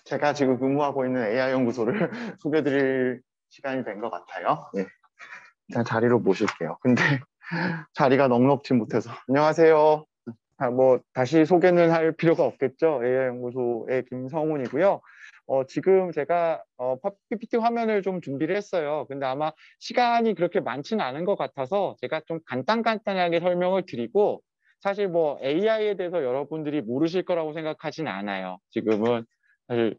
제가 지금 근무하고 있는 AI 연구소를 소개해드릴 시간이 된 것 같아요. 네. 일단 자리로 모실게요. 근데 자리가 넉넉지 못해서. 안녕하세요. 뭐 다시 소개는 할 필요가 없겠죠. AI 연구소의 김성훈이고요. 지금 제가 PPT 화면을 좀 준비를 했어요. 근데 아마 시간이 그렇게 많지는 않은 것 같아서 제가 좀 간단하게 설명을 드리고, 사실 뭐 AI에 대해서 여러분들이 모르실 거라고 생각하진 않아요. 지금은 사실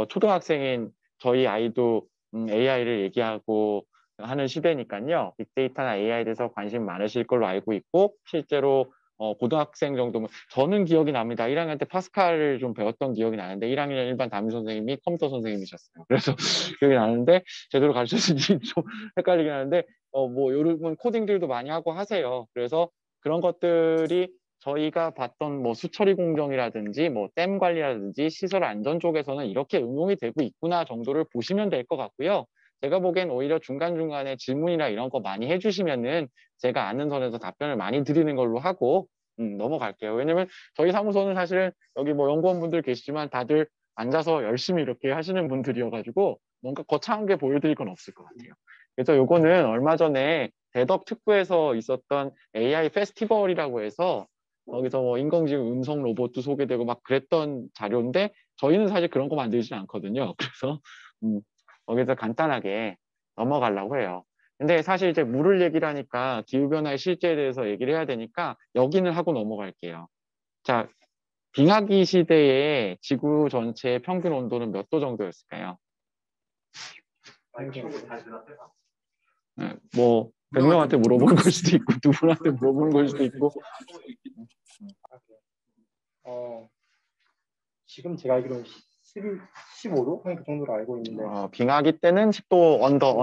초등학생인 저희 아이도 AI를 얘기하고 하는 시대니까요. 빅데이터나 AI에 대해서 관심 많으실 걸로 알고 있고, 실제로 고등학생 정도면, 저는 기억이 납니다. 1학년 때 파스칼을 좀 배웠던 기억이 나는데 1학년 일반 담임 선생님이 컴퓨터 선생님이셨어요. 그래서 기억이 나는데 제대로 가르쳤는지 좀 헷갈리긴 하는데, 뭐 요즘은 코딩들도 많이 하고 하세요. 그래서 그런 것들이 저희가 봤던 뭐 수처리 공정이라든지 뭐 댐 관리라든지 시설 안전 쪽에서는 이렇게 응용이 되고 있구나 정도를 보시면 될 것 같고요. 제가 보기엔 오히려 중간중간에 질문이나 이런 거 많이 해주시면은 제가 아는 선에서 답변을 많이 드리는 걸로 하고 넘어갈게요. 왜냐면 저희 사무소는 사실은 여기 뭐 연구원분들 계시지만 다들 앉아서 열심히 이렇게 하시는 분들이어가지고 뭔가 거창한 게 보여드릴 건 없을 것 같아요. 그래서 요거는 얼마 전에 대덕 특구에서 있었던 AI 페스티벌이라고 해서 거기서 뭐 인공지능 음성 로봇도 소개되고 막 그랬던 자료인데, 저희는 사실 그런 거 만들진 않거든요. 그래서 거기서 간단하게 넘어가려고 해요. 근데 사실 이제 물을 얘기를 하니까 기후변화의 실제에 대해서 얘기를 해야 되니까 여기는 하고 넘어갈게요. 자, 빙하기 시대에 지구 전체의 평균 온도는 몇 도 정도였을까요? 네, 뭐 100명한테 물어보는 걸 수도 있고 누구한테 물어보는 걸 수도 있고. 지금 제가 알기로는 15도? 그 정도로 알고 있는데. 빙하기 때는 10도 언더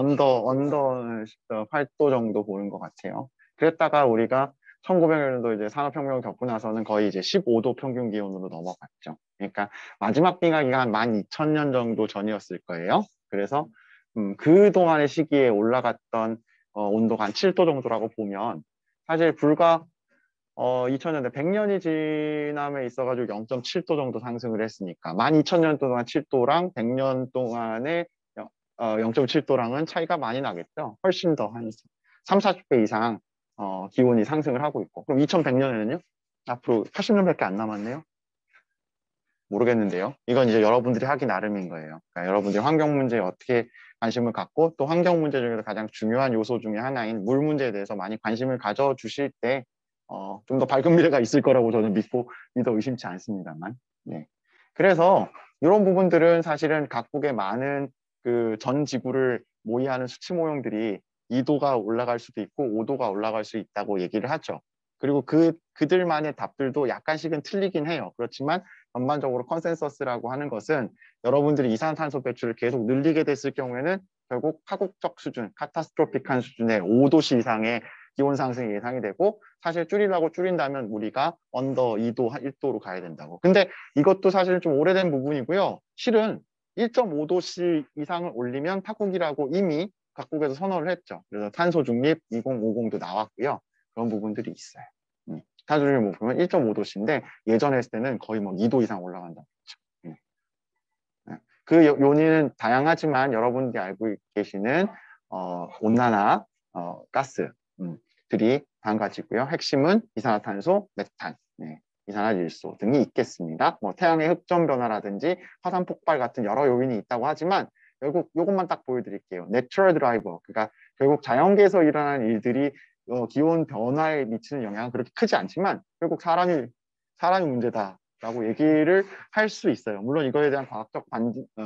8도 정도 보는 것 같아요. 그랬다가 우리가 1900년도 이제 산업혁명을 겪고 나서는 거의 이제 15도 평균 기온으로 넘어갔죠. 그러니까 마지막 빙하기가 한 12,000년 정도 전이었을 거예요. 그래서 그 동안의 시기에 올라갔던 온도가 한 7도 정도라고 보면, 사실 불과 2000년대 100년이 지남에 있어가지고 0.7도 정도 상승을 했으니까 12,000년 동안 7도랑 100년 동안의 0.7도랑은 차이가 많이 나겠죠. 훨씬 더 한 3, 40배 이상 기온이 상승을 하고 있고, 그럼 2100년에는요? 앞으로 80년밖에 안 남았네요. 모르겠는데요. 이건 이제 여러분들이 하기 나름인 거예요. 그러니까 여러분들이 환경 문제에 어떻게 관심을 갖고, 또 환경 문제 중에서 가장 중요한 요소 중에 하나인 물 문제에 대해서 많이 관심을 가져주실 때 좀 더 밝은 미래가 있을 거라고 저는 믿어 의심치 않습니다만. 네. 그래서 이런 부분들은 사실은 각국의 많은 그 전 지구를 모의하는 수치 모형들이 2도가 올라갈 수도 있고 5도가 올라갈 수 있다고 얘기를 하죠. 그리고 그들만의 답들도 약간씩은 틀리긴 해요. 그렇지만 전반적으로 컨센서스라고 하는 것은 여러분들이 이산화탄소 배출을 계속 늘리게 됐을 경우에는 결국 파국적 수준, 카타스트로픽한 수준의 5도씨 이상의 기온 상승이 예상이 되고, 사실 줄이려고 줄인다면 우리가 언더 2도, 1도로 가야 된다고. 근데 이것도 사실 좀 오래된 부분이고요. 실은 1.5도씨 이상을 올리면 파국이라고 이미 각국에서 선언을 했죠. 그래서 탄소 중립 2050도 나왔고요. 그런 부분들이 있어요. 탄소중립 목표는 1.5도씨인데 예전에 했을 때는 거의 뭐 2도 이상 올라간다고 했죠. 그 요인은 다양하지만 여러분들이 알고 계시는 온난화 가스들이 한 가지고요. 핵심은 이산화탄소, 메탄, 이산화질소 등이 있겠습니다. 뭐 태양의 흑점 변화라든지 화산 폭발 같은 여러 요인이 있다고 하지만 결국 이것만 딱 보여드릴게요. 내추럴 드라이버, 그러니까 결국 자연계에서 일어나는 일들이 기온 변화에 미치는 영향은 그렇게 크지 않지만 결국 사람이 문제다라고 얘기를 할 수 있어요. 물론 이거에 대한 과학적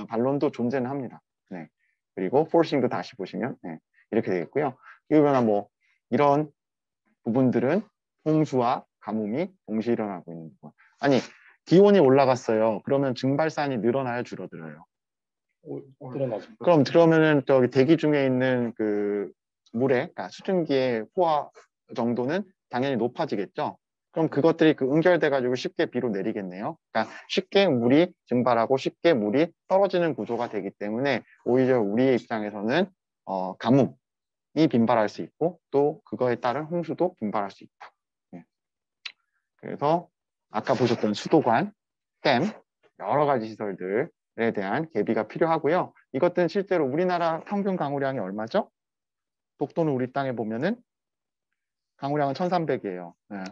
반론도 존재는 합니다. 네. 그리고 포싱도 다시 보시면 이렇게 되겠고요. 기후변화 뭐 이런 부분들은 홍수와 가뭄이 동시에 일어나고 있는 부분. 아니, 기온이 올라갔어요. 그러면 증발산이 늘어나요, 줄어들어요? 늘어나죠. 그러면은 저기 대기 중에 있는 그 물의, 그러니까 수증기의 포화 정도는 당연히 높아지겠죠. 그럼 그것들이 그 응결돼가지고 쉽게 비로 내리겠네요. 그러니까 쉽게 물이 증발하고 쉽게 물이 떨어지는 구조가 되기 때문에 오히려 우리의 입장에서는 가뭄이 빈발할 수 있고 또 그거에 따른 홍수도 빈발할 수 있다. 예. 그래서 아까 보셨던 수도관, 댐, 여러 가지 시설들에 대한 개비가 필요하고요. 이것들은 실제로 우리나라 평균 강우량이 얼마죠? 독도는 우리 땅에 보면은 강우량은 1300이에요. 네.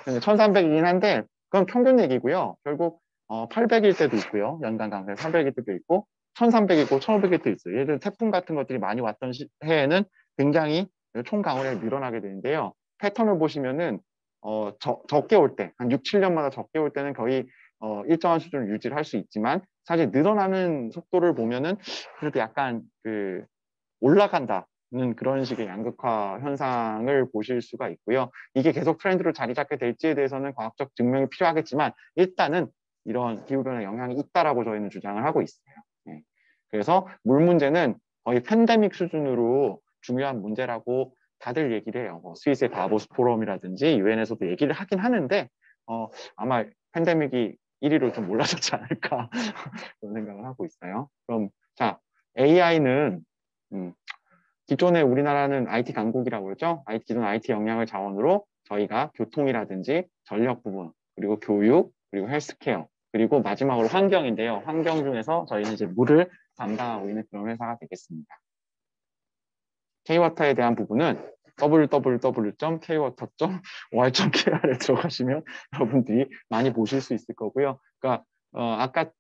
1300이긴 한데 그건 평균 얘기고요. 결국 800일 때도 있고요. 연간 강우량 300일 때도 있고 1300이고 1500일 때도 있어요. 예를 들어 태풍 같은 것들이 많이 왔던 해에는 굉장히 총 강우량이 늘어나게 되는데요. 패턴을 보시면은 적게 올 때, 한 6, 7년마다 적게 올 때는 거의 일정한 수준을 유지를 할 수 있지만 사실 늘어나는 속도를 보면은 그래도 약간 올라간다는 그런 식의 양극화 현상을 보실 수가 있고요. 이게 계속 트렌드로 자리 잡게 될지에 대해서는 과학적 증명이 필요하겠지만 일단은 이런 기후변화 영향이 있다라고 저희는 주장을 하고 있어요. 네. 그래서 물 문제는 거의 팬데믹 수준으로 중요한 문제라고 다들 얘기를 해요. 스위스의 다보스 포럼이라든지 유엔에서도 얘기를 하긴 하는데 아마 팬데믹이 1위로 좀 올라섰지 않을까 그런 생각을 하고 있어요. 그럼 자, AI는 기존에 우리나라는 IT 강국이라고 그러죠. 기존 IT 역량을 자원으로 저희가 교통이라든지 전력 부분, 그리고 교육, 그리고 헬스케어, 그리고 마지막으로 환경인데요. 환경 중에서 저희는 이제 물을 담당하고 있는 그런 회사가 되겠습니다. K워터에 대한 부분은 www.kwater.or.kr에 들어가시면 여러분들이 많이 보실 수 있을 거고요. 그러니까 아까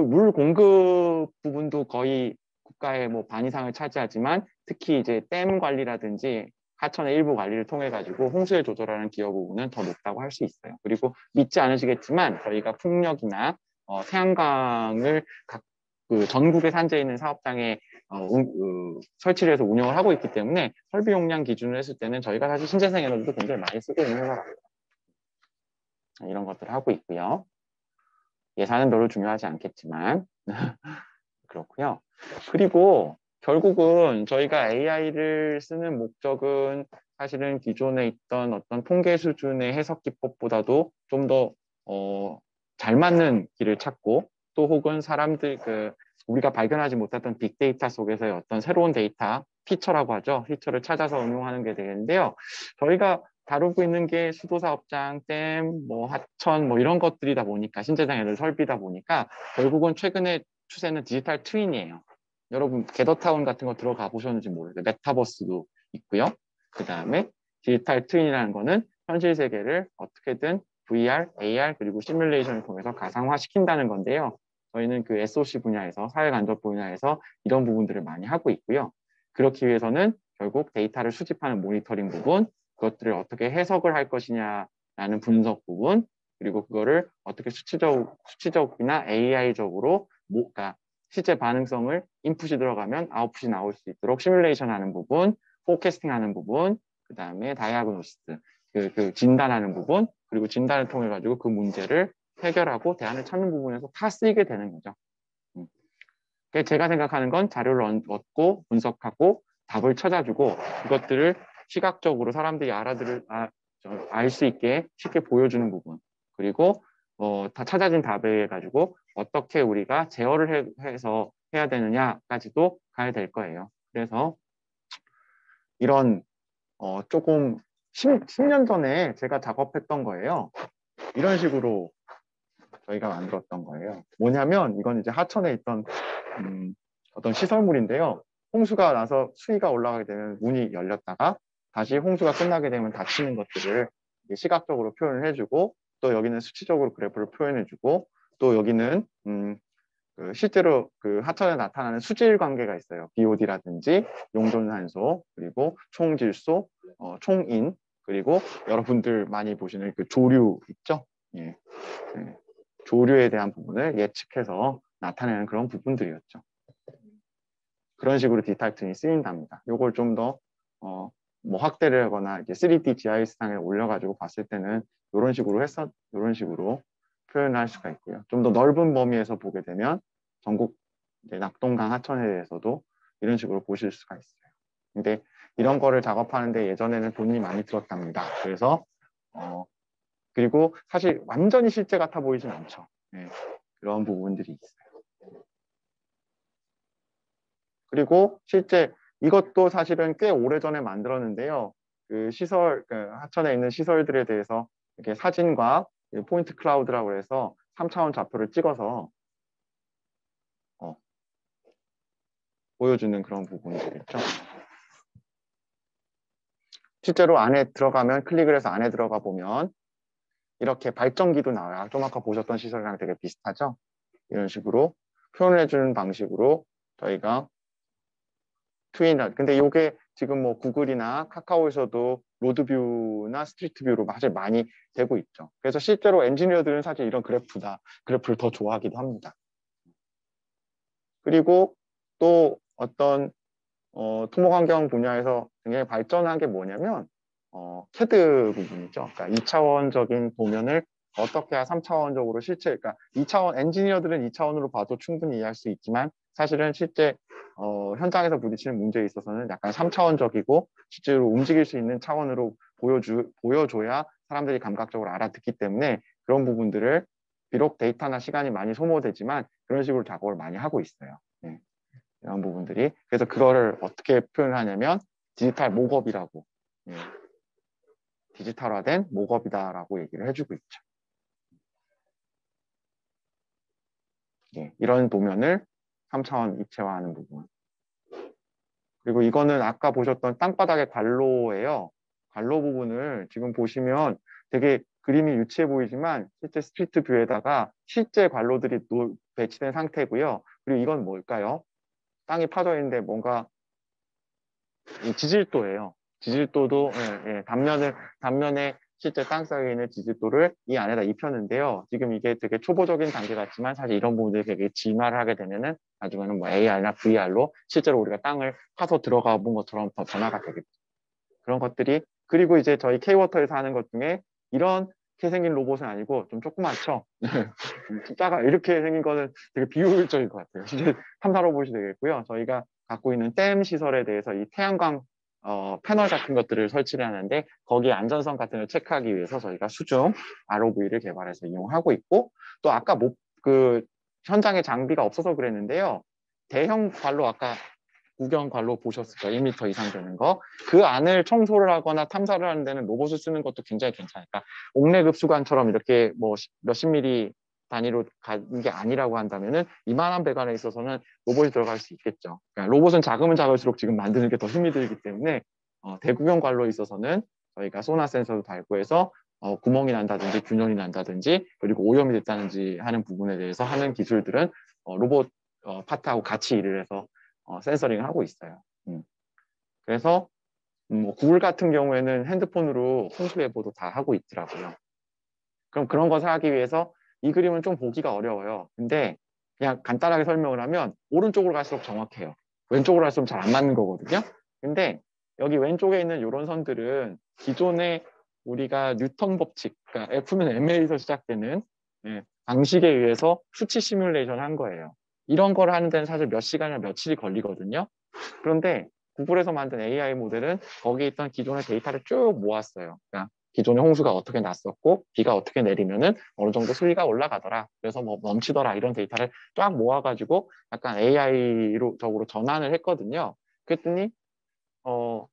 물 공급 부분도 거의 국가의 뭐 반 이상을 차지하지만 특히 이제 댐 관리라든지 하천의 일부 관리를 통해 가지고 홍수를 조절하는 기여 부분은 더 높다고 할 수 있어요. 그리고 믿지 않으시겠지만 저희가 풍력이나 태양광을 그 전국에 산재해 있는 사업장에 설치를 해서 운영을 하고 있기 때문에 설비 용량 기준으로 했을 때는 저희가 사실 신재생 에너지도 굉장히 많이 쓰고 있는 회사라고요. 이런 것들을 하고 있고요. 예산은 별로 중요하지 않겠지만 그렇고요. 그리고 결국은 저희가 AI를 쓰는 목적은 사실은 기존에 있던 어떤 통계 수준의 해석 기법보다도 좀 더 잘 맞는 길을 찾고 또 혹은 사람들 우리가 발견하지 못했던 빅데이터 속에서의 어떤 새로운 데이터, 피처라고 하죠. 피처를 찾아서 응용하는 게 되겠는데요. 저희가 다루고 있는 게 수도사업장, 댐, 뭐 하천, 뭐 이런 것들이다 보니까 신재생 에너지 설비다 보니까 결국은 최근에 추세는 디지털 트윈이에요. 여러분 게더타운 같은 거 들어가 보셨는지 모르겠어요. 메타버스도 있고요. 그 다음에 디지털 트윈이라는 거는 현실 세계를 어떻게든 VR, AR 그리고 시뮬레이션을 통해서 가상화시킨다는 건데요. 저희는 그 SOC 분야에서 사회간접 분야에서 이런 부분들을 많이 하고 있고요. 그렇기 위해서는 결국 데이터를 수집하는 모니터링 부분, 그것들을 어떻게 해석을 할 것이냐라는 분석 부분, 그리고 그거를 어떻게 수치적이나 AI적으로 그러니까 실제 반응성을 인풋이 들어가면 아웃풋이 나올 수 있도록 시뮬레이션 하는 부분, 포캐스팅 하는 부분, 그 다음에 다이아그노시스, 그 진단하는 부분, 그리고 진단을 통해 가지고 그 문제를 해결하고 대안을 찾는 부분에서 다 쓰이게 되는 거죠. 제가 생각하는 건 자료를 얻고 분석하고 답을 찾아주고 그것들을 시각적으로 사람들이 알 수 있게 쉽게 보여주는 부분. 그리고 다 찾아진 답에 가지고 어떻게 우리가 제어를 해서 해야 되느냐까지도 가야 될 거예요. 그래서 이런 조금 10년 전에 제가 작업했던 거예요. 이런 식으로 저희가 만들었던 거예요. 뭐냐면 이건 이제 하천에 있던 어떤 시설물인데요. 홍수가 나서 수위가 올라가게 되면 문이 열렸다가 다시 홍수가 끝나게 되면 닫히는 것들을 시각적으로 표현을 해주고 또 여기는 수치적으로 그래프를 표현해주고 또 여기는 실제로 그 하천에 나타나는 수질 관계가 있어요. BOD라든지 용존산소 그리고 총질소, 총인 그리고 여러분들 많이 보시는 그 조류 있죠? 예. 네. 조류에 대한 부분을 예측해서 나타내는 그런 부분들이었죠. 그런 식으로 디탈튼이 쓰인답니다. 이걸 좀 더 뭐 확대를 하거나 이제 3D GIS상에 올려가지고 봤을 때는 이런 식으로 표현을 할 수가 있고요. 좀 더 넓은 범위에서 보게 되면 전국 낙동강 하천에 대해서도 이런 식으로 보실 수가 있어요. 근데 이런 거를 작업하는데 예전에는 돈이 많이 들었답니다. 그래서 그리고 사실 완전히 실제 같아 보이진 않죠. 예, 그런 부분들이 있어요. 그리고 실제 이것도 사실은 꽤 오래전에 만들었는데요. 그 시설, 그 하천에 있는 시설들에 대해서 이렇게 사진과 포인트 클라우드라고 해서 3차원 좌표를 찍어서 보여주는 그런 부분들 있죠. 실제로 안에 들어가면 클릭을 해서 안에 들어가 보면 이렇게 발전기도 나와요. 좀 아까 보셨던 시설이랑 되게 비슷하죠? 이런 식으로 표현을 해주는 방식으로 저희가 근데 이게 지금 뭐 구글이나 카카오에서도 로드뷰나 스트리트뷰로 사실 많이 되고 있죠. 그래서 실제로 엔지니어들은 사실 이런 그래프를 더 좋아하기도 합니다. 그리고 또 어떤 토목환경 분야에서 굉장히 발전한 게 뭐냐면 CAD 부분이죠. 그러니까 2차원적인 도면을 어떻게 해야 3차원적으로 그러니까 2차원 엔지니어들은 2차원으로 봐도 충분히 이해할 수 있지만 사실은 실제 현장에서 부딪히는 문제에 있어서는 약간 3차원적이고 실제로 움직일 수 있는 차원으로 보여줘야 사람들이 감각적으로 알아듣기 때문에 그런 부분들을 비록 데이터나 시간이 많이 소모되지만 그런 식으로 작업을 많이 하고 있어요. 네. 이런 부분들이. 그래서 그거를 어떻게 표현하냐면 디지털 목업이라고. 예, 디지털화된 목업이다라고 얘기를 해주고 있죠. 예, 이런 도면을 3차원 입체화하는 부분. 그리고 이거는 아까 보셨던 땅바닥의 관로예요. 관로 부분을 지금 보시면 되게 그림이 유치해 보이지만 실제 스트리트 뷰에다가 실제 관로들이 배치된 상태고요. 그리고 이건 뭘까요? 땅이 파져 있는데 뭔가 지질도예요. 지질도도 단면에 실제 땅속에 있는 지질도를 이 안에다 입혔는데요. 지금 이게 되게 초보적인 단계 같지만 사실 이런 부분들이 되게 진화를 하게 되면은 나중에는 뭐 AR나 VR로 실제로 우리가 땅을 파서 들어가 본 것처럼 더 변화가 되겠죠. 그런 것들이 그리고 이제 저희 K-워터에서 하는 것 중에 이렇게 생긴 로봇은 아니고 좀 조그맣죠. 작아 이렇게 생긴 거는 되게 비효율적인 것 같아요. 이제 탐사 로봇이 되겠고요. 저희가 갖고 있는 댐 시설에 대해서 이 태양광 패널 같은 것들을 설치를 하는데 거기에 안전성 같은 걸 체크하기 위해서 저희가 수중 ROV를 개발해서 이용하고 있고 또 아까 그 현장에 장비가 없어서 그랬는데요. 대형 관로 아까 구경 관로 보셨을 거예요. 1m 이상 되는 거. 그 안을 청소를 하거나 탐사를 하는 데는 로봇을 쓰는 것도 굉장히 괜찮으니까 옥내급 수관처럼 이렇게 뭐 몇십 미리 단위로 가는 게 아니라고 한다면은 이만한 배관에 있어서는 로봇이 들어갈 수 있겠죠. 그러니까 로봇은 작으면 작을수록 지금 만드는 게 더 힘이 들기 때문에 대구경 관로에 있어서는 저희가 소나 센서도 달고 해서 구멍이 난다든지 균열이 난다든지 그리고 오염이 됐다든지 하는 부분에 대해서 하는 기술들은 로봇 파트하고 같이 일을 해서 센서링을 하고 있어요. 그래서 뭐 구글 같은 경우에는 핸드폰으로 홍수 예보도 다 하고 있더라고요. 그럼 그런 것을 하기 위해서 이 그림은 좀 보기가 어려워요. 근데 그냥 간단하게 설명을 하면 오른쪽으로 갈수록 정확해요. 왼쪽으로 갈수록 잘 안 맞는 거거든요. 근데 여기 왼쪽에 있는 이런 선들은 기존에 우리가 뉴턴 법칙, 그러니까 F는 ma에서 시작되는 방식에 의해서 수치 시뮬레이션 한 거예요. 이런 걸 하는 데는 사실 몇 시간이나 며칠이 걸리거든요. 그런데 구글에서 만든 AI 모델은 거기에 있던 기존의 데이터를 쭉 모았어요. 그러니까 기존에 홍수가 어떻게 났었고 비가 어떻게 내리면은 어느 정도 수위가 올라가더라. 그래서 뭐 넘치더라 이런 데이터를 쫙 모아가지고 약간 AI로 적으로 전환을 했거든요. 그랬더니 더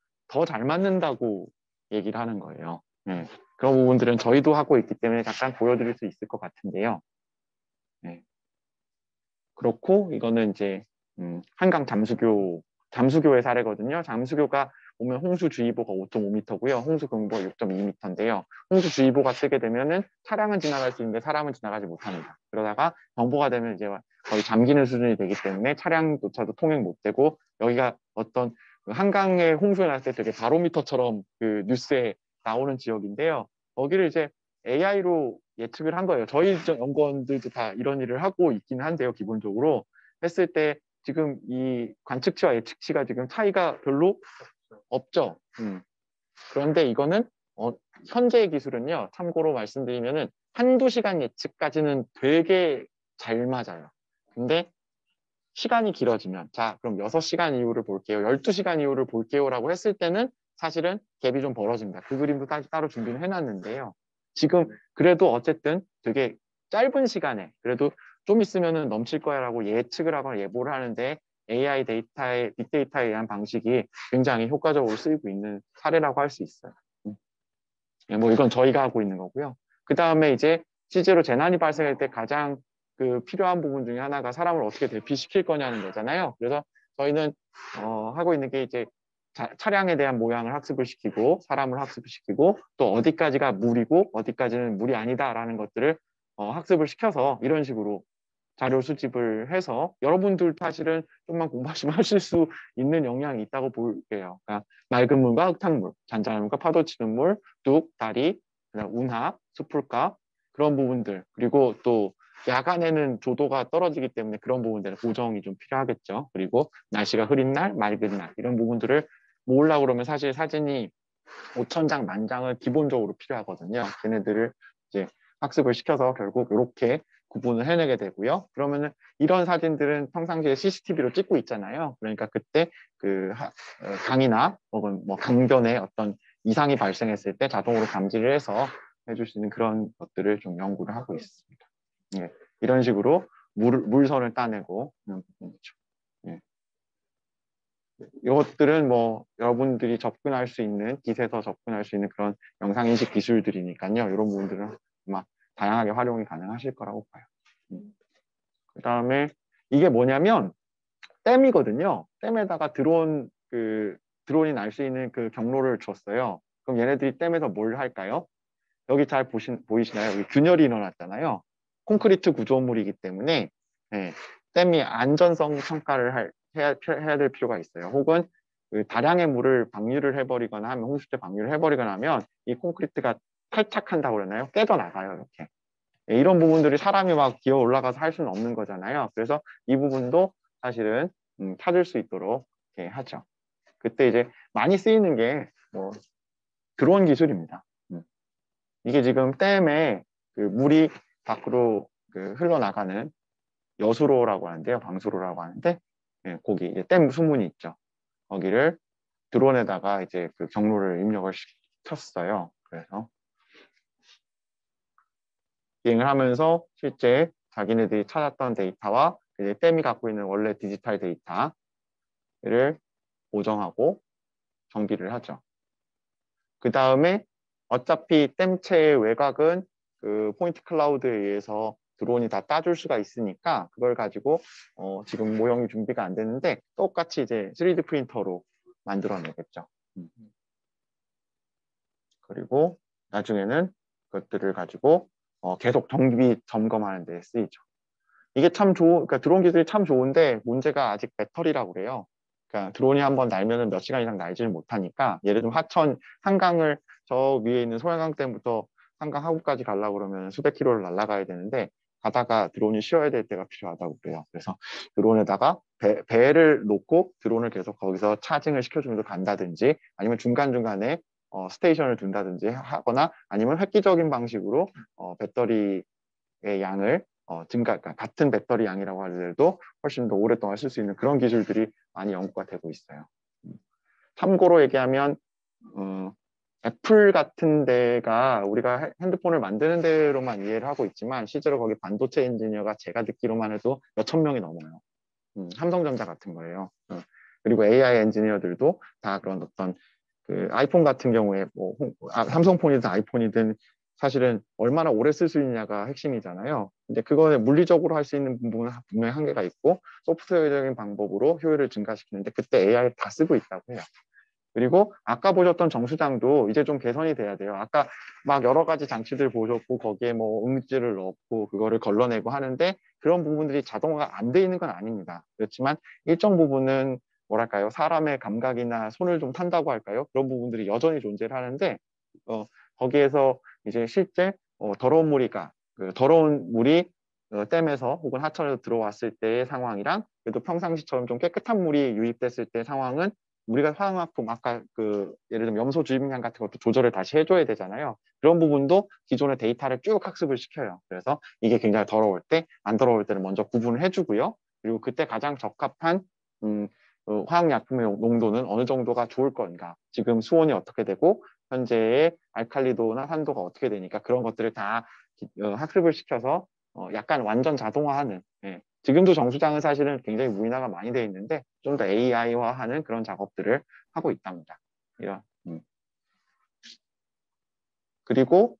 잘 맞는다고 얘기를 하는 거예요. 네. 그런 부분들은 저희도 하고 있기 때문에 잠깐 보여드릴 수 있을 것 같은데요. 네. 그렇고 이거는 이제 한강 잠수교의 사례거든요. 잠수교가 보면 홍수주의보가 5.5m고요. 홍수경보가 6.2m인데요. 홍수주의보가 뜨게 되면은 차량은 지나갈 수 있는데 사람은 지나가지 못합니다. 그러다가 경보가 되면 이제 거의 잠기는 수준이 되기 때문에 차량조차도 통행 못 되고 여기가 어떤 한강에 홍수가 났을 때 되게 바로미터처럼 그 뉴스에 나오는 지역인데요. 거기를 이제 AI로 예측을 한 거예요. 저희 연구원들도 다 이런 일을 하고 있긴 한데요. 기본적으로 했을 때 지금 이 관측치와 예측치가 지금 차이가 별로 없죠. 그런데 이거는 현재의 기술은요. 참고로 말씀드리면은 한두 시간 예측까지는 되게 잘 맞아요. 근데 시간이 길어지면 자 그럼 6시간 이후를 볼게요. 12시간 이후를 볼게요 라고 했을 때는 사실은 갭이 좀 벌어집니다. 그 그림도 따로 준비를 해놨는데요. 지금 그래도 어쨌든 되게 짧은 시간에 그래도 좀 있으면은 넘칠 거야라고 예측을 하거나 예보를 하는데 AI 데이터의 빅데이터에 의한 방식이 굉장히 효과적으로 쓰이고 있는 사례라고 할 수 있어요. 뭐 이건 저희가 하고 있는 거고요. 그 다음에 이제 실제로 재난이 발생할 때 가장 그 필요한 부분 중에 하나가 사람을 어떻게 대피시킬 거냐는 거잖아요. 그래서 저희는 하고 있는 게 이제 차량에 대한 모양을 학습을 시키고 사람을 학습을 시키고 또 어디까지가 물이고 어디까지는 물이 아니다라는 것들을 학습을 시켜서 이런 식으로 자료 수집을 해서 여러분들 사실은 좀만 공부하시면 하실 수 있는 역량이 있다고 볼게요. 그러니까 맑은 물과 흙탕물, 잔잔한 물과 파도 치는 물, 뚝, 다리, 그다음 운하, 수풀가 그런 부분들 그리고 또 야간에는 조도가 떨어지기 때문에 그런 부분들은 보정이 좀 필요하겠죠. 그리고 날씨가 흐린 날, 맑은 날 이런 부분들을 모으려고 그러면 사실 사진이 5천 장, 만 장은 기본적으로 필요하거든요. 걔네들을 이제 학습을 시켜서 결국 이렇게 구분을 해내게 되고요. 그러면은 이런 사진들은 평상시에 CCTV로 찍고 있잖아요. 그러니까 그때 그 강이나 혹은 뭐 강변에 어떤 이상이 발생했을 때 자동으로 감지를 해서 해줄 수 있는 그런 것들을 좀 연구를 하고 있습니다. 예, 이런 식으로 물선을 따내고 그런 부분이죠. 예. 이것들은 뭐 여러분들이 접근할 수 있는 깃에서 접근할 수 있는 그런 영상인식 기술들이니까요. 이런 부분들은 아마 다양하게 활용이 가능하실 거라고 봐요. 그 다음에 이게 뭐냐면 댐이거든요. 댐에다가 드론이 날 수 있는 그 경로를 줬어요. 그럼 얘네들이 댐에서 뭘 할까요? 여기 잘 보이시나요? 여기 균열이 일어났잖아요. 콘크리트 구조물이기 때문에 예, 댐이 안전성 평가를 해야 될 필요가 있어요. 혹은 그 다량의 물을 방류를 해버리거나 하면 홍수 때 방류를 해버리거나 하면 이 콘크리트가 탈착한다고 그러나요? 깨져나가요. 이렇게. 예, 이런 부분들이 사람이 막 기어 올라가서 할 수는 없는 거잖아요. 그래서 이 부분도 사실은 찾을 수 있도록 이렇게 하죠. 그때 이제 많이 쓰이는 게 뭐 드론 기술입니다. 이게 지금 댐에 그 물이 밖으로 그 흘러나가는 여수로라고 하는데요. 방수로라고 하는데 예, 거기 이제 댐 수문이 있죠. 거기를 드론에다가 이제 그 경로를 입력을 시켰어요. 그래서 비행을 하면서 실제 자기네들이 찾았던 데이터와 이제 댐이 갖고 있는 원래 디지털 데이터를 보정하고 정비를 하죠. 그 다음에 어차피 댐체의 외곽은 그 포인트 클라우드에 의해서 드론이 다 따줄 수가 있으니까 그걸 가지고 지금 모형이 준비가 안 됐는데 똑같이 이제 3D 프린터로 만들어내겠죠. 그리고 나중에는 그것들을 가지고 계속 정비 점검하는 데 쓰이죠. 이게 참 그러니까 드론 기술이 참 좋은데 문제가 아직 배터리라고 그래요. 그러니까 드론이 한번 날면은 몇 시간 이상 날지를 못하니까 예를 들면 하천 한강을 저 위에 있는 소양강댐부터 한강 하구까지 가려고 그러면 수백 킬로를 날아가야 되는데 가다가 드론이 쉬어야 될 때가 필요하다고 그래요. 그래서 드론에다가 배를 놓고 드론을 계속 거기서 차징을 시켜주면서 간다든지 아니면 중간중간에 스테이션을 둔다든지 하거나 아니면 획기적인 방식으로 배터리의 양을 그러니까 같은 배터리 양이라고 하더라도 훨씬 더 오랫동안 쓸 수 있는 그런 기술들이 많이 연구가 되고 있어요. 참고로 얘기하면 애플 같은 데가 우리가 핸드폰을 만드는 데로만 이해를 하고 있지만 실제로 거기 반도체 엔지니어가 제가 듣기로만 해도 몇천 명이 넘어요. 삼성전자 같은 거예요. 그리고 AI 엔지니어들도 다 그런 어떤 그 아이폰 같은 경우에 뭐 삼성폰이든 아이폰이든 사실은 얼마나 오래 쓸 수 있냐가 핵심이잖아요. 근데 그거는 물리적으로 할 수 있는 부분은 분명히 한계가 있고 소프트웨어적인 방법으로 효율을 증가시키는데 그때 AI를 다 쓰고 있다고 해요. 그리고 아까 보셨던 정수장도 이제 좀 개선이 돼야 돼요. 아까 막 여러 가지 장치들 보셨고 거기에 뭐 음질을 넣고 그거를 걸러내고 하는데 그런 부분들이 자동화가 안 돼 있는 건 아닙니다. 그렇지만 일정 부분은 뭐랄까요? 사람의 감각이나 손을 좀 탄다고 할까요? 그런 부분들이 여전히 존재를 하는데 거기에서 이제 실제 더러운 더러운 물이 댐에서 혹은 하천에서 들어왔을 때의 상황이랑 그래도 평상시처럼 좀 깨끗한 물이 유입됐을 때 상황은 우리가 화학품 아까 그 예를 들면 염소 주입량 같은 것도 조절을 다시 해줘야 되잖아요. 그런 부분도 기존의 데이터를 쭉 학습을 시켜요. 그래서 이게 굉장히 더러울 때, 안 더러울 때는 먼저 구분을 해주고요. 그리고 그때 가장 적합한 화학약품의 농도는 어느 정도가 좋을 건가? 지금 수온이 어떻게 되고 현재의 알칼리도나 산도가 어떻게 되니까 그런 것들을 다 학습을 시켜서 약간 완전 자동화하는, 예. 지금도 정수장은 사실은 굉장히 무인화가 많이 되어 있는데 좀 더 AI화하는 그런 작업들을 하고 있답니다. 이런. 그리고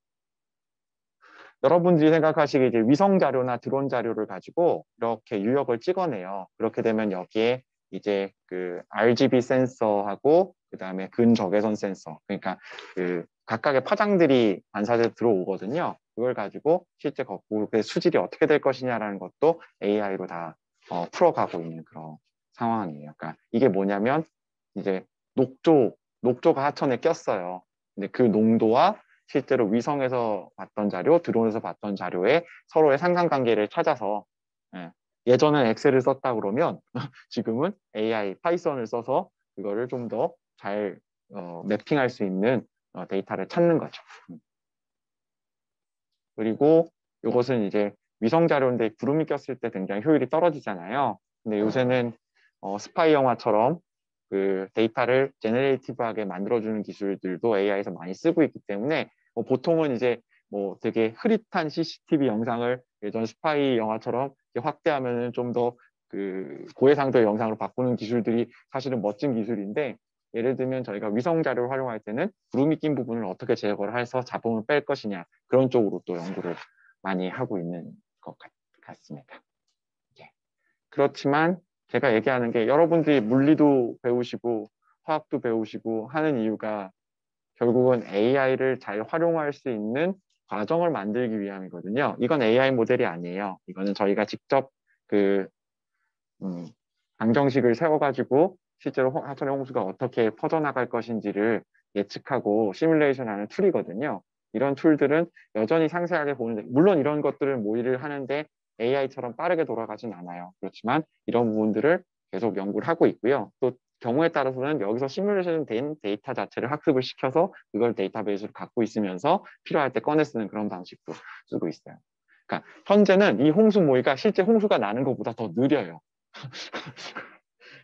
여러분들이 생각하시기에 이제 위성 자료나 드론 자료를 가지고 이렇게 유역을 찍어내요. 그렇게 되면 여기에 이제 그 RGB 센서하고 그다음에 근적외선 센서, 그러니까 그 각각의 파장들이 반사돼서 들어오거든요. 그걸 가지고 실제 거꾸로 그 수질이 어떻게 될 것이냐라는 것도 AI로 다 풀어가고 있는 그런 상황이에요. 그러니까 이게 뭐냐면 이제 녹조가 하천에 꼈어요. 근데 그 농도와 실제로 위성에서 봤던 자료, 드론에서 봤던 자료의 서로의 상관관계를 찾아서, 예, 예전엔 엑셀을 썼다 그러면 지금은 AI, 파이썬을 써서 그거를 좀 더 잘 매핑할 수 있는 데이터를 찾는 거죠. 그리고 이것은 이제 위성 자료인데 구름이 꼈을 때 굉장히 효율이 떨어지잖아요. 근데 요새는 스파이 영화처럼 그 데이터를 제너레이티브하게 만들어주는 기술들도 AI에서 많이 쓰고 있기 때문에 보통은 이제 뭐 되게 흐릿한 CCTV 영상을 예전 스파이 영화처럼 확대하면은 좀 더 그 고해상도의 영상으로 바꾸는 기술들이 사실은 멋진 기술인데, 예를 들면 저희가 위성 자료를 활용할 때는 구름이 낀 부분을 어떻게 제거를 해서 자본을 뺄 것이냐, 그런 쪽으로 또 연구를 많이 하고 있는 것 같습니다. 예. 그렇지만 제가 얘기하는 게 여러분들이 물리도 배우시고 화학도 배우시고 하는 이유가 결국은 AI를 잘 활용할 수 있는 과정을 만들기 위함이거든요. 이건 AI 모델이 아니에요. 이거는 저희가 직접 그 방정식을 세워가지고 실제로 하천의 홍수가 어떻게 퍼져나갈 것인지를 예측하고 시뮬레이션하는 툴이거든요. 이런 툴들은 여전히 상세하게 보는데, 물론 이런 것들을 모의를 하는데 AI처럼 빠르게 돌아가진 않아요. 그렇지만 이런 부분들을 계속 연구를 하고 있고요. 또 경우에 따라서는 여기서 시뮬레이션 된 데이터 자체를 학습을 시켜서 그걸 데이터베이스로 갖고 있으면서 필요할 때 꺼내 쓰는 그런 방식도 쓰고 있어요. 그러니까 현재는 이 홍수 모의가 실제 홍수가 나는 것보다 더 느려요.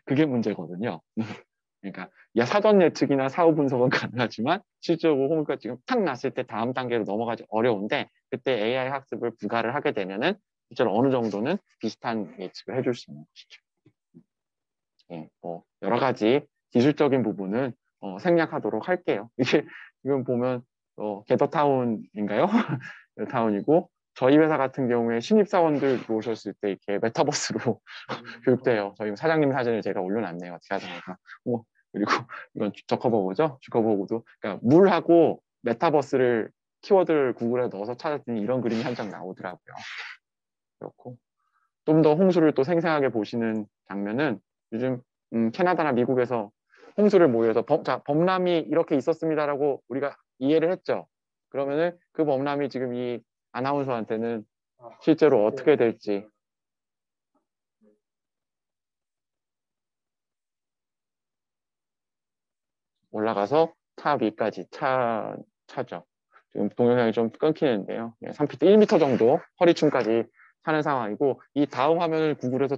그게 문제거든요. 그러니까 사전 예측이나 사후 분석은 가능하지만 실제로 홍수가 지금 탁 났을 때 다음 단계로 넘어가기 어려운데, 그때 AI 학습을 부과를 하게 되면은 실제로 어느 정도는 비슷한 예측을 해줄 수 있는 것이죠. 예, 뭐 여러 가지 기술적인 부분은 생략하도록 할게요. 이게 지금 보면 게더타운인가요? 타운이고, 저희 회사 같은 경우에 신입사원들 오셨을 때 이렇게 메타버스로 교육돼요. 저희 사장님 사진을 제가 올려놨네요. 어떻게 하자니까. 그리고 이건 저커버거죠? 주커버거도. 그러니까 물하고 메타버스를 키워드를 구글에 넣어서 찾았더니 이런 그림이 한 장 나오더라고요. 그렇고 좀 더 홍수를 또 생생하게 보시는 장면은 요즘 캐나다나 미국에서 홍수를 모여서 범람이 이렇게 있었습니다라고 우리가 이해를 했죠. 그러면은 그 범람이 지금 이 아나운서한테는 실제로 어떻게 될지 올라가서 차 위까지 차죠. 지금 동영상이 좀 끊기는데요. 3피트 1m 정도 허리춤까지 차는 상황이고, 이 다음 화면을 구글에서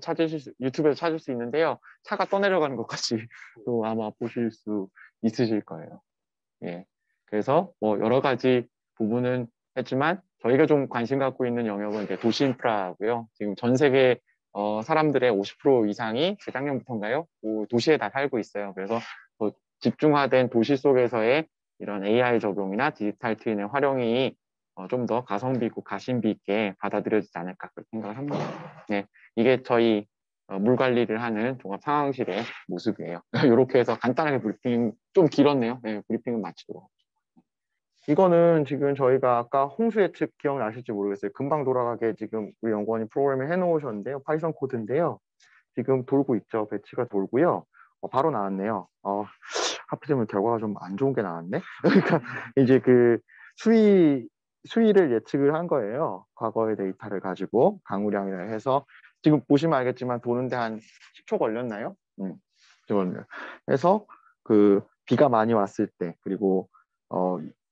유튜브에서 찾을 수 있는데요. 차가 떠내려가는 것까지 또 아마 보실 수 있으실 거예요. 예. 그래서 뭐 여러 가지 부분은 했지만 저희가 좀 관심 갖고 있는 영역은 이제 도시 인프라고요. 지금 전 세계 사람들의 50% 이상이 재작년부터인가요? 도시에 다 살고 있어요. 그래서 집중화된 도시 속에서의 이런 AI 적용이나 디지털 트윈의 활용이 좀 더 가성비 있고 가심비 있게 받아들여지지 않을까 그렇게 생각을 합니다. 네, 이게 저희 물 관리를 하는 종합 상황실의 모습이에요. 이렇게 해서 간단하게 브리핑 좀 길었네요. 네, 브리핑은 마치도록. 이거는 지금 저희가 아까 홍수 예측 기억나실지 모르겠어요. 금방 돌아가게 지금 우리 연구원이 프로그램을 해놓으셨는데요. 파이썬 코드인데요. 지금 돌고 있죠. 배치가 돌고요. 바로 나왔네요. 하필이면 결과가 좀 안 좋은 게 나왔네. 그러니까 이제 그 수위를 예측을 한 거예요. 과거의 데이터를 가지고 강우량이라 해서 지금 보시면 알겠지만 도는데 한 10초 걸렸나요? 그래서 그 비가 많이 왔을 때, 그리고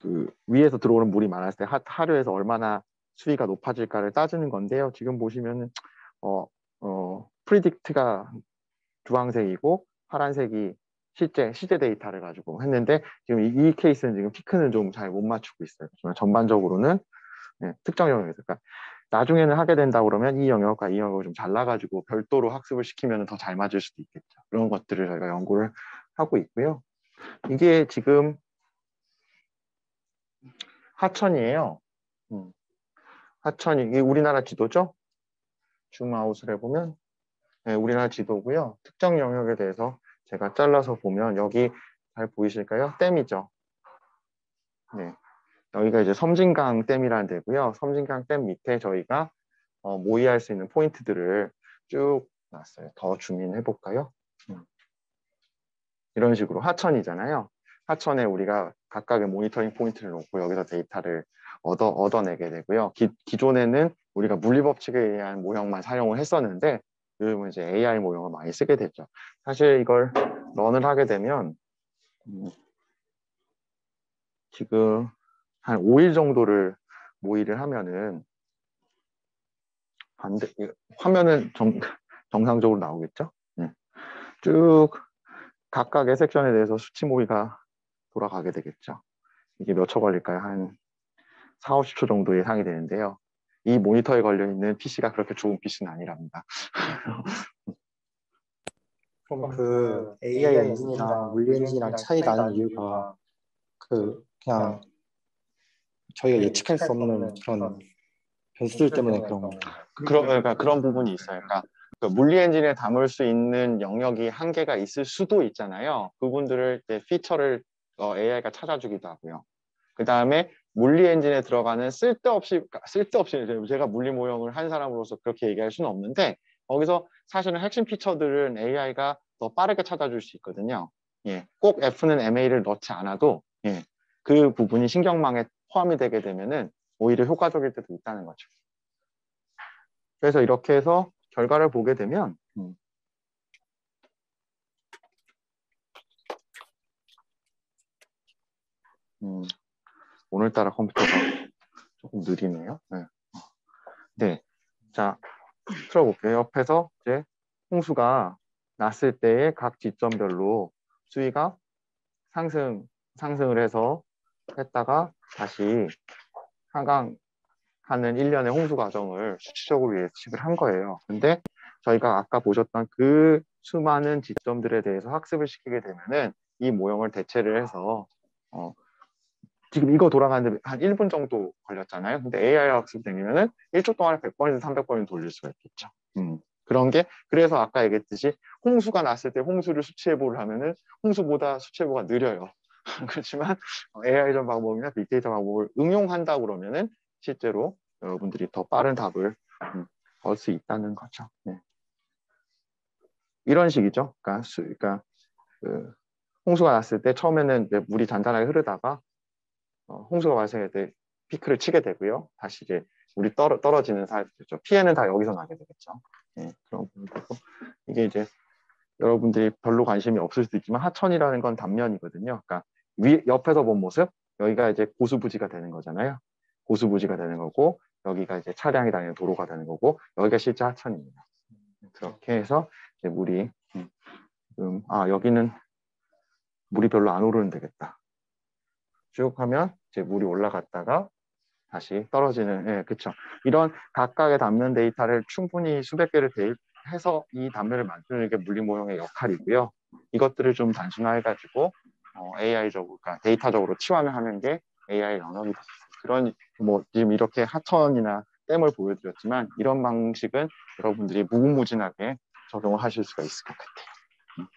그 위에서 들어오는 물이 많았을 때 하루에서 얼마나 수위가 높아질까를 따지는 건데요. 지금 보시면은 프리딕트가 주황색이고 파란색이 실제 데이터를 가지고 했는데 지금 이 케이스는 지금 피크는 좀 잘 못 맞추고 있어요. 전반적으로는 특정 영역에서. 그러니까 나중에는 하게 된다 그러면 이 영역과 이 영역을 좀 잘라가지고 별도로 학습을 시키면 더 잘 맞을 수도 있겠죠. 그런 것들을 저희가 연구를 하고 있고요. 이게 지금 하천이에요. 하천이, 이게 우리나라 지도죠? 줌아웃을 해보면 우리나라 지도고요. 특정 영역에 대해서 제가 잘라서 보면 여기 잘 보이실까요? 댐이죠. 네. 여기가 이제 섬진강 댐이라는 데고요. 섬진강 댐 밑에 저희가 모의할 수 있는 포인트들을 쭉 놨어요. 더 줌인 해볼까요? 이런 식으로 하천이잖아요. 하천에 우리가 각각의 모니터링 포인트를 놓고 여기서 데이터를 얻어내게 되고요. 기존에는 우리가 물리법칙에 의한 모형만 사용을 했었는데 요즘은 이제 AI 모형을 많이 쓰게 됐죠. 사실 이걸 런을 하게 되면 지금 한 5일 정도를 모의를 하면은 화면은 정상적으로 나오겠죠? 쭉 각각의 섹션에 대해서 수치 모의가 돌아가게 되겠죠. 이게 몇 초 걸릴까요? 한 4, 50초 정도 예상이 되는데요. 이 모니터에 걸려있는 PC가 그렇게 좋은 PC는 아니랍니다. 그럼 그 AI 엔진이랑 물리 엔진이랑 차이 나는 이유가 그냥 저희가 예측할 수 없는 그런 변수들 때문에 그런 건가요? 그러니까 그런 부분이 있어요. 그러니까 그 물리 엔진에 담을 수 있는 영역이 한계가 있을 수도 있잖아요. 그분들을 이제 피처를 AI가 찾아주기도 하고요. 그 다음에 물리 엔진에 들어가는 쓸데없이 제가 물리 모형을 한 사람으로서 그렇게 얘기할 수는 없는데 거기서 사실은 핵심 피처들은 AI가 더 빠르게 찾아줄 수 있거든요. 예, 꼭 F는 MA를 넣지 않아도 그 부분이 신경망에 포함이 되게 되면은 오히려 효과적일 때도 있다는 거죠. 그래서 이렇게 해서 결과를 보게 되면 오늘따라 컴퓨터가 조금 느리네요. 네. 네. 자, 틀어볼게요. 옆에서 이제 홍수가 났을 때의 각 지점별로 수위가 상승을 해서 했다가 다시 하강하는 일련의 홍수 과정을 수치적으로 예측을 한 거예요. 근데 저희가 아까 보셨던 그 수많은 지점들에 대해서 학습을 시키게 되면은 이 모형을 대체를 해서 지금 이거 돌아가는데 한 1분 정도 걸렸잖아요. 근데 AI 학습되면은 1초 동안에 100번에서 300번을 돌릴 수가 있겠죠. 그런 게 그래서 아까 얘기했듯이 홍수가 났을 때 홍수를 수치해보를 하면은 홍수보다 수치해보가 느려요. 그렇지만 AI전 방법이나 빅데이터 방법을 응용한다 그러면은 실제로 여러분들이 더 빠른 답을 얻을 수 있다는 거죠. 네. 이런 식이죠. 그러니까 그 홍수가 났을 때 처음에는 이제 물이 잔잔하게 흐르다가 홍수가 발생할 때 피크를 치게 되고요. 다시 이제 물이 떨어지는 사이즈죠. 피해는 다 여기서 나게 되겠죠. 네, 그런 부분이고 이게 이제 여러분들이 별로 관심이 없을 수도 있지만 하천이라는 건 단면이거든요. 그러니까 옆에서 본 모습 여기가 이제 고수부지가 되는 거잖아요. 고수부지가 되는 거고 여기가 이제 차량이 다니는 도로가 되는 거고 여기가 실제 하천입니다. 그렇게 해서 이제 물이 여기는 물이 별로 안 오르면 되겠다. 쭉 하면 이제 물이 올라갔다가 다시 떨어지는, 그쵸. 이런 각각의 단면 데이터를 충분히 수백 개를 대입해서 이 단면을 만드는 게 물리 모형의 역할이고요. 이것들을 좀 단순화해가지고 AI적으로, 그러니까 데이터적으로 치환하는 게 AI 영역이 됐어요. 그런 지금 이렇게 하천이나 댐을 보여드렸지만 이런 방식은 여러분들이 무궁무진하게 적용을 하실 수가 있을 것 같아요.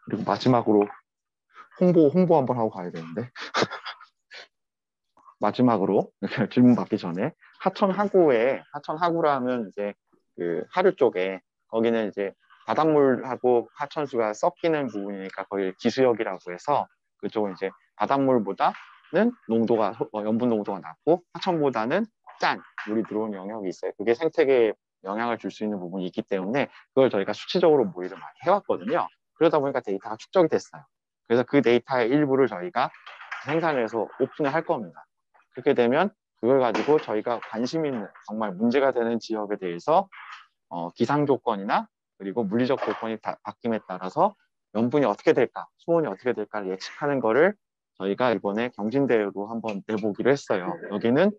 그리고 마지막으로 홍보 한번 하고 가야 되는데. 마지막으로 질문 받기 전에 하천 하구라 하면 이제 그 하류 쪽에 거기는 이제 바닷물하고 하천수가 섞이는 부분이니까 거기 기수역이라고 해서 그쪽은 이제 바닷물보다는 농도가 염분 농도가 낮고 하천보다는 짠 물이 들어오는 영역이 있어요. 그게 생태계에 영향을 줄 수 있는 부분이 있기 때문에 그걸 저희가 수치적으로 모의를 많이 해왔거든요. 그러다 보니까 데이터가 축적이 됐어요. 그래서 그 데이터의 일부를 저희가 생산해서 오픈을 할 겁니다. 그렇게 되면 그걸 가지고 저희가 관심 있는 정말 문제가 되는 지역에 대해서 기상 조건이나 그리고 물리적 조건이 바뀜에 따라서 염분이 어떻게 될까, 수온이 어떻게 될까를 예측하는 거를 저희가 이번에 경진대회로 한번 내보기로 했어요. 여기는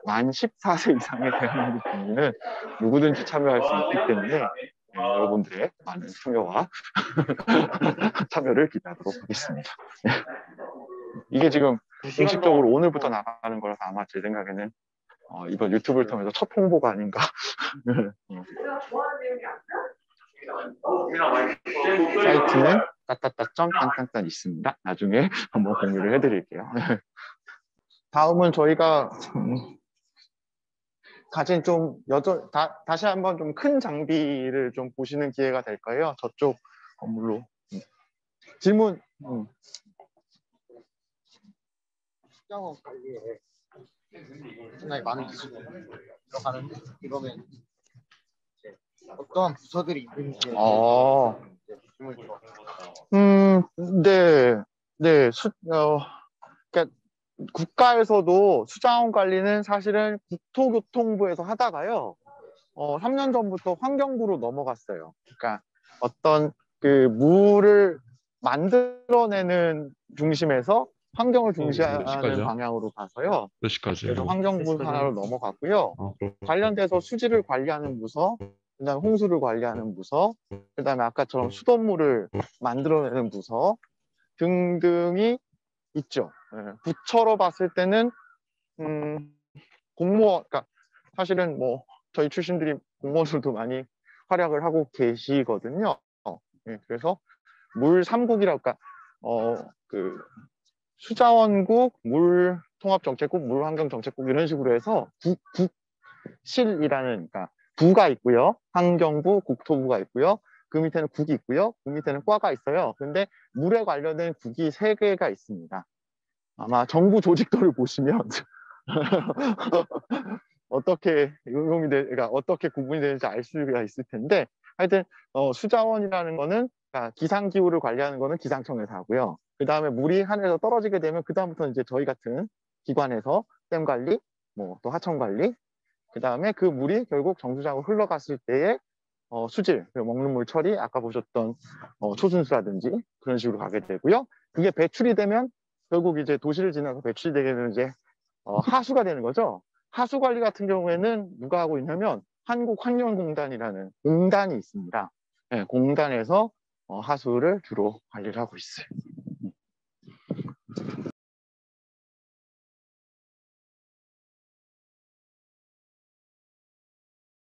만 14세 이상의 대한민국 국민은 누구든지 참여할 수 있기 때문에 여러분들의 많은 참여와 참여를 기대하도록 하겠습니다. 이게 지금 공식적으로 오늘부터 나가는 거라서 아마 제 생각에는 이번 유튜브를 통해서 첫 홍보가 아닌가. 사이트는 따따따.딴딴딴 있습니다. 나중에 한번 공유를 해드릴게요. 다음은 저희가 가진 좀 다시 한번 좀 큰 장비를 좀 보시는 기회가 될 거예요. 저쪽 건물로. 질문. 수자원 관리에 상당히 많은 기술이 들어가는데 이거는 어떠한 부서들이 있는지 질문이 네, 네, 그러니까 국가에서도 수자원 관리는 사실은 국토교통부에서 하다가요, 3년 전부터 환경부로 넘어갔어요. 그러니까 어떤 그 물을 만들어내는 중심에서 환경을 몇 중시하는 시까지요? 방향으로 가서요. 몇 시까지? 그래서 환경부 산하로 넘어갔고요. 그렇구나. 관련돼서 수질을 관리하는 부서, 그다음에 홍수를 관리하는 부서, 그다음에 아까처럼 수돗물을 만들어내는 부서 등등이 있죠. 부처로 봤을 때는 공무원, 그러니까 사실은 뭐 저희 출신들이 공무원들도 많이 활약을 하고 계시거든요. 그래서 물 3국이라고, 그러니까 그 수자원국, 물통합정책국, 물환경정책국 이런 식으로 해서 국실이라는, 그러니까 부가 있고요. 환경부, 국토부가 있고요. 그 밑에는 국이 있고요. 그 밑에는 과가 있어요. 근데 물에 관련된 국이 3개가 있습니다. 아마 정부 조직도를 보시면 어떻게 그러니까 어떻게 구분이 되는지 알 수가 있을 텐데, 하여튼 수자원이라는 거는, 그러니까 기상기후를 관리하는 거는 기상청에서 하고요. 그 다음에 물이 하늘에서 떨어지게 되면 그 다음부터 이제 저희 같은 기관에서 댐 관리, 뭐 또 하천 관리, 그 다음에 그 물이 결국 정수장으로 흘러갔을 때의 수질, 먹는 물 처리, 아까 보셨던 초순수라든지 그런 식으로 가게 되고요. 그게 배출이 되면 결국 이제 도시를 지나서 배출이 되게 되면 이제 하수가 되는 거죠. 하수 관리 같은 경우에는 누가 하고 있냐면 한국환경공단이라는 공단이 있습니다. 네, 공단에서 하수를 주로 관리를 하고 있어요.